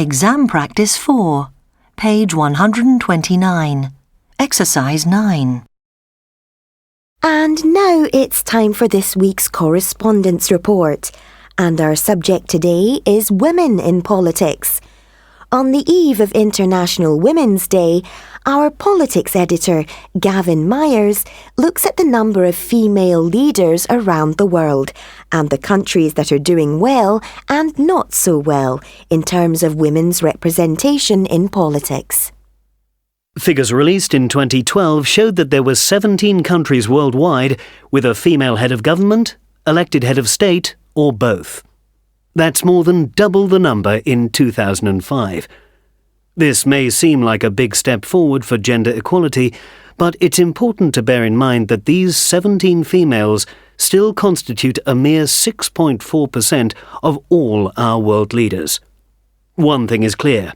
Exam Practice 4, page 129. Exercise 9. And now it's time for this week's correspondence report. And our subject today is women in politics. On the eve of International Women's Day, our politics editor, Gavin Myers, looks at the number of female leaders around the world and the countries that are doing well and not so well in terms of women's representation in politics. Figures released in 2012 showed that there were 17 countries worldwide with a female head of government, elected head of state, or both. That's more than double the number in 2005. This may seem like a big step forward for gender equality, but it's important to bear in mind that these 17 females still constitute a mere 6.4% of all our world leaders. One thing is clear.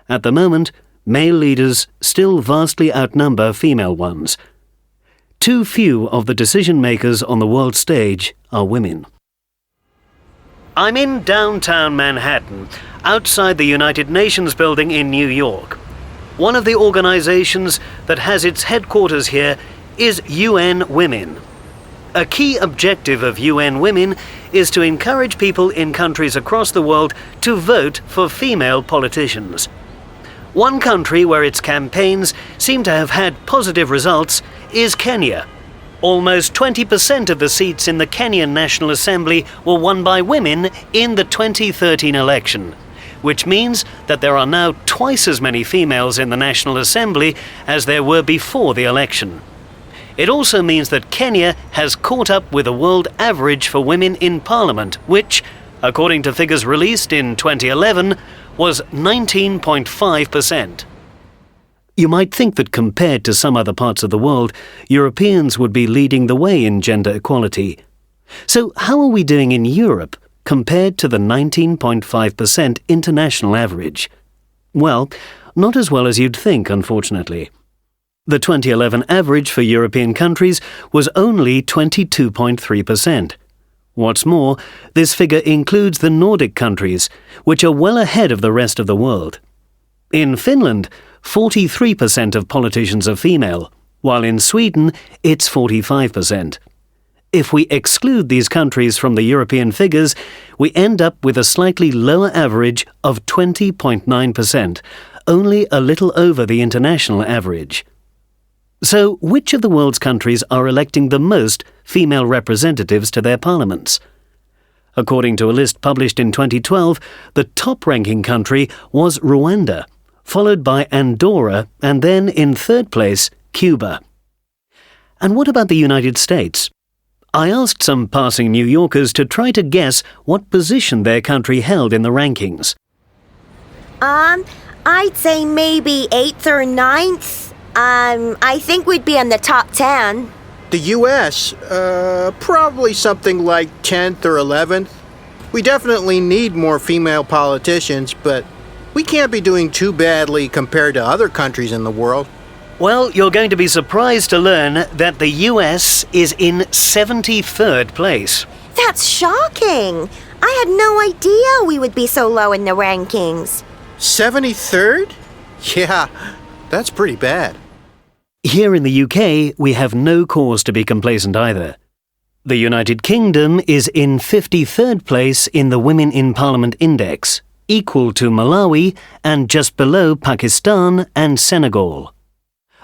At the moment, male leaders still vastly outnumber female ones. Too few of the decision-makers on the world stage are women. I'm in downtown Manhattan, outside the United Nations building in New York. One of the organizations that has its headquarters here is UN Women. A key objective of UN Women is to encourage people in countries across the world to vote for female politicians. One country where its campaigns seem to have had positive results is Kenya. Almost 20% of the seats in the Kenyan National Assembly were won by women in the 2013 election, which means that there are now twice as many females in the National Assembly as there were before the election. It also means that Kenya has caught up with the world average for women in Parliament, which, according to figures released in 2011, was 19.5%. You might think that compared to some other parts of the world, Europeans would be leading the way in gender equality. So how are we doing in Europe compared to the 19.5% international average? Well, not as well as you'd think, unfortunately. The 2011 average for European countries was only 22.3%. What's more, this figure includes the Nordic countries, which are well ahead of the rest of the world. In Finland, 43% of politicians are female, while in Sweden it's 45%. If we exclude these countries from the European figures, we end up with a slightly lower average of 20.9%, only a little over the international average. So, which of the world's countries are electing the most female representatives to their parliaments? According to a list published in 2012, the top-ranking country was Rwanda, followed by Andorra, and then in third place, Cuba. And what about the United States? I asked some passing New Yorkers to try to guess what position their country held in the rankings. I'd say maybe 8th or 9th. I think we'd be in the top 10. The U.S., probably something like 10th or 11th. We definitely need more female politicians, but we can't be doing too badly compared to other countries in the world. Well, you're going to be surprised to learn that the U.S. is in 73rd place. That's shocking. I had no idea we would be so low in the rankings. 73rd? Yeah, that's pretty bad. Here in the UK, we have no cause to be complacent either. The United Kingdom is in 53rd place in the Women in Parliament Index, equal to Malawi and just below Pakistan and Senegal.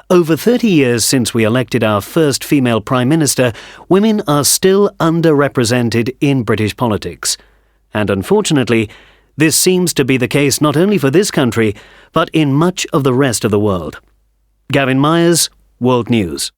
Over 30 years since we elected our first female Prime Minister, women are still underrepresented in British politics. And unfortunately, this seems to be the case not only for this country, but in much of the rest of the world. Gavin Myers, World News.